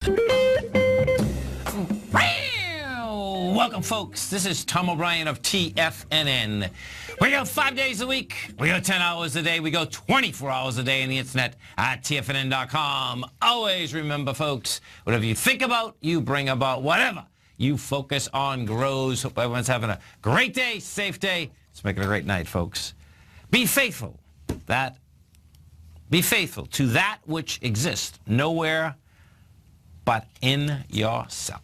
Welcome, folks. This is Tom O'Brien of TFNN. We go 5 days a week. We go 10 hours a day. We go 24 hours a day on the internet at TFNN.com. Always remember, folks, whatever you think about, you bring about. Whatever you focus on grows. Hope everyone's having a great day, safe day. Let's make it a great night, folks. Be faithful. Be faithful to that which exists nowhere but in yourself.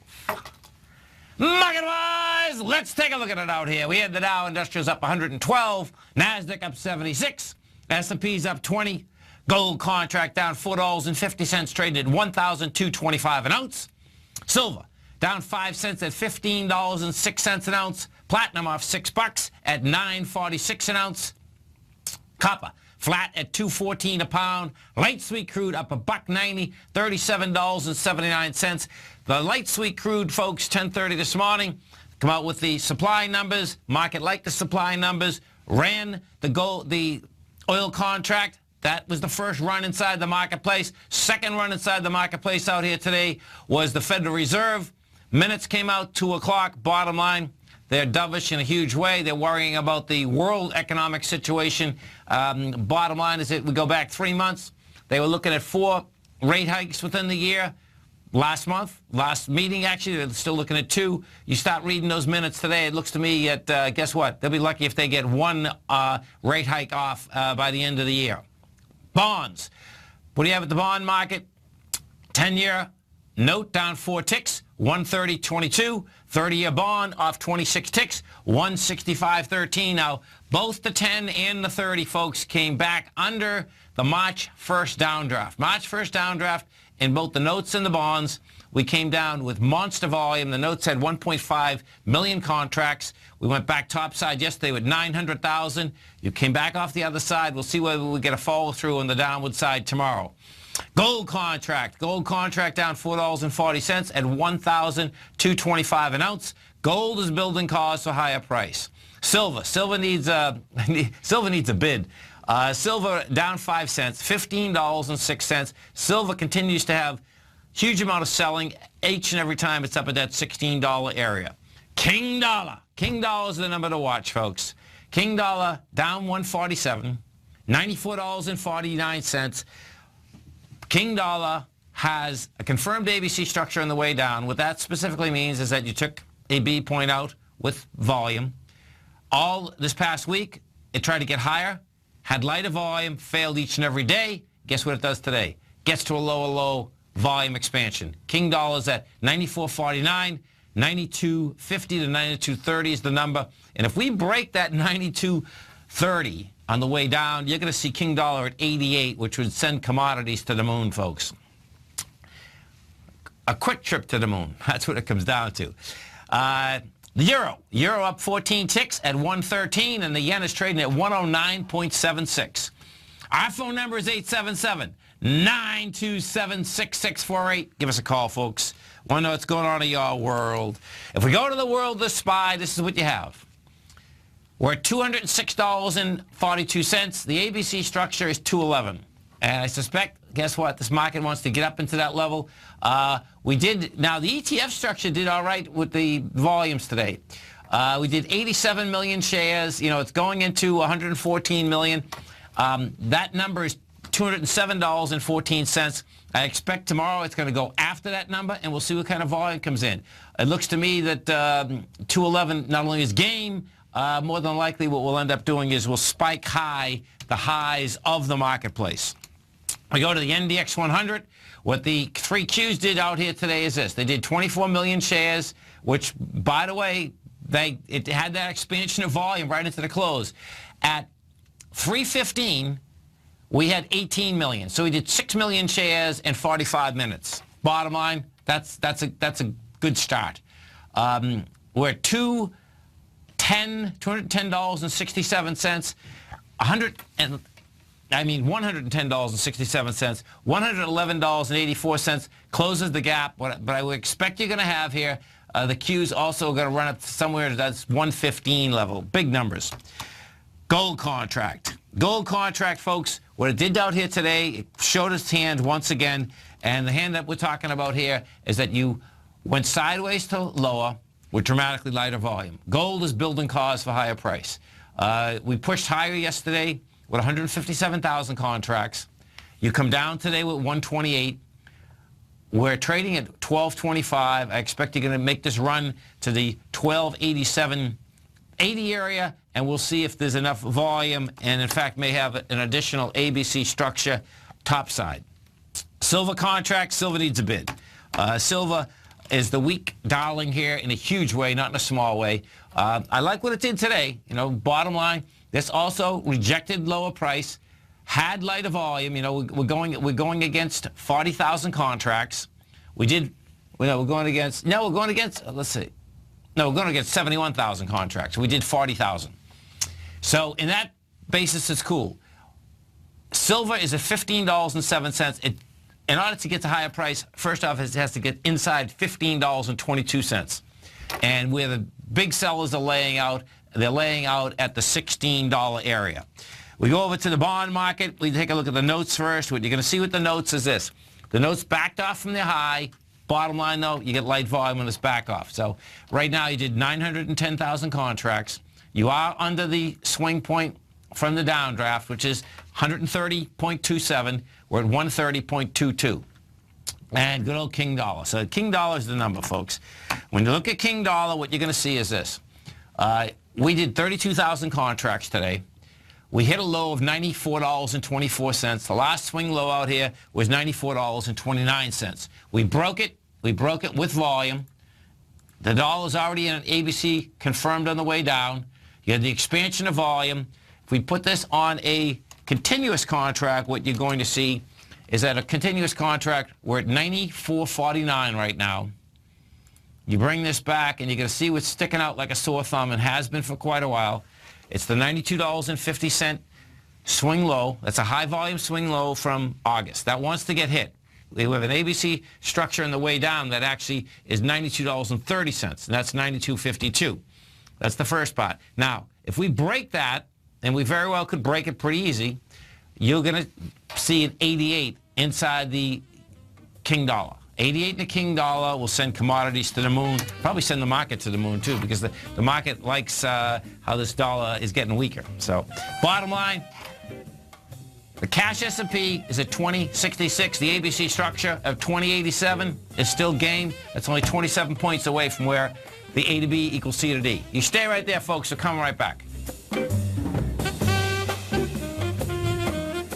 Market-wise, let's take a look at it out here. We had the Dow Industrials up 112, NASDAQ up 76, S&P's up 20, gold contract down $4.50, traded at $1,225 an ounce. Silver down 5 cents at $15.06 an ounce. Platinum off $6 at $9.46 an ounce. Copper flat at $2.14 a pound. Light sweet crude up $1.90, $37.79. The light sweet crude, folks, 10:30 this morning, come out with the supply numbers. Market liked the supply numbers. Ran the oil contract. That was the first run inside the marketplace. Second run inside the marketplace out here today was the Federal Reserve. Minutes came out 2 o'clock. Bottom line, they're dovish in a huge way. They're worrying about the world economic situation. Bottom line is that we go back 3 months. They were looking at 4 rate hikes within the year. Last meeting, actually, they're still looking at 2. You start reading those minutes today, it looks to me that, guess what? They'll be lucky if they get 1 rate hike off by the end of the year. Bonds. What do you have at the bond market? 10-year note down 4 ticks, 130.22. 30-year bond off 26 ticks, 165.13. Now, both the 10 and the 30, folks, came back under the March 1st downdraft. March 1st downdraft in both the notes and the bonds. We came down with monster volume. The notes had 1.5 million contracts. We went back topside yesterday with 900,000. You came back off the other side. We'll see whether we get a follow through on the downward side tomorrow. Gold contract down $4.40 at $1,225 an ounce. Gold is building cause for higher price. Silver needs a bid. Silver down 5 cents, $15.06. Silver continues to have huge amount of selling each and every time it's up at that $16 area. King dollar is the number to watch, folks. King dollar down 147, $94.49. King dollar has a confirmed ABC structure on the way down. What that specifically means is that you took a B point out with volume. All this past week, it tried to get higher, had lighter volume, failed each and every day. Guess what it does today? Gets to a low volume expansion. King dollar is at 94.49, 92.50 to 92.30 is the number. And if we break that 92.30 on the way down, you're going to see King dollar at 88, which would send commodities to the moon, folks. A quick trip to the moon. That's what it comes down to. The euro up 14 ticks at 113, and the yen is trading at 109.76. Our phone number is 877-927-6648. Give us a call, folks. Want to know what's going on in your world. If we go to the world of SPY, this is what you have. We're at $206.42. The ABC structure is 211. And I suspect, guess what? This market wants to get up into that level. Now, the ETF structure did all right with the volumes today. We did 87 million shares. You know, it's going into 114 million. That number is $207.14. I expect tomorrow it's going to go after that number, and we'll see what kind of volume comes in. It looks to me that 211 not only is game, more than likely what we'll end up doing is we'll spike the highs of the marketplace. We go to the NDX 100. What the 3 Qs did out here today is this. They did 24 million shares, which, by the way, it had that expansion of volume right into the close. At 3:15, we had 18 million. So we did 6 million shares in 45 minutes. Bottom line, that's a good start. We're at $210.67, $110.67, $111.84 closes the gap. But I would expect you're going to have here, the Q's also going to run up somewhere that's 115 level. Big numbers. Gold contract. Gold contract, folks, what it did out here today, it showed its hand once again, And the hand that we're talking about here is that you went sideways to lower with dramatically lighter volume. Gold is building cause for higher price. We pushed higher yesterday with 157,000 contracts. You come down today with 128. We're trading at 1225. I expect you're going to make this run to the 1287.80 area, and we'll see if there's enough volume and, in fact, may have an additional ABC structure topside. Silver contract, silver needs a bid. Silver is the weak darling here in a huge way, not in a small way. I like what it did today. You know, bottom line, this also rejected lower price, had lighter volume. You know, we're going against 40,000 contracts. We're going against 71,000 contracts. We did 40,000. So in that basis, it's cool. Silver is at $15.07. In order to get to higher price, first off, it has to get inside $15.22. And where the big sellers are laying out, they're laying out at the $16 area. We go over to the bond market. We take a look at the notes first. What you're going to see with the notes is this. The notes backed off from their high. Bottom line, though, you get light volume when it's back off. So right now you did 910,000 contracts. You are under the swing point from the downdraft, which is 130.27. We're at 130.22. And good old King Dollar. So King Dollar is the number, folks. When you look at King Dollar, what you're going to see is this. We did 32,000 contracts today. We hit a low of $94.24. The last swing low out here was $94.29. We broke it. We broke it with volume. The dollar's already in an ABC confirmed on the way down. You had the expansion of volume. If we put this on a continuous contract, what you're going to see is that a continuous contract, we're at 94.49 right now. You bring this back, and you're going to see what's sticking out like a sore thumb and has been for quite a while. It's the $92.50 swing low. That's a high-volume swing low from August. That wants to get hit. We have an ABC structure on the way down that actually is $92.30, and that's $92.52. That's the first part. Now, if we break that, and we very well could break it pretty easy, you're going to see an 88 inside the King Dollar. 88 in the King Dollar will send commodities to the moon, probably send the market to the moon too, because the market likes how this dollar is getting weaker. So bottom line, the cash S&P is at 2066. The ABC structure of 2087 is still game. That's only 27 points away from where the A to B equals C to D. You stay right there, folks. We'll come right back.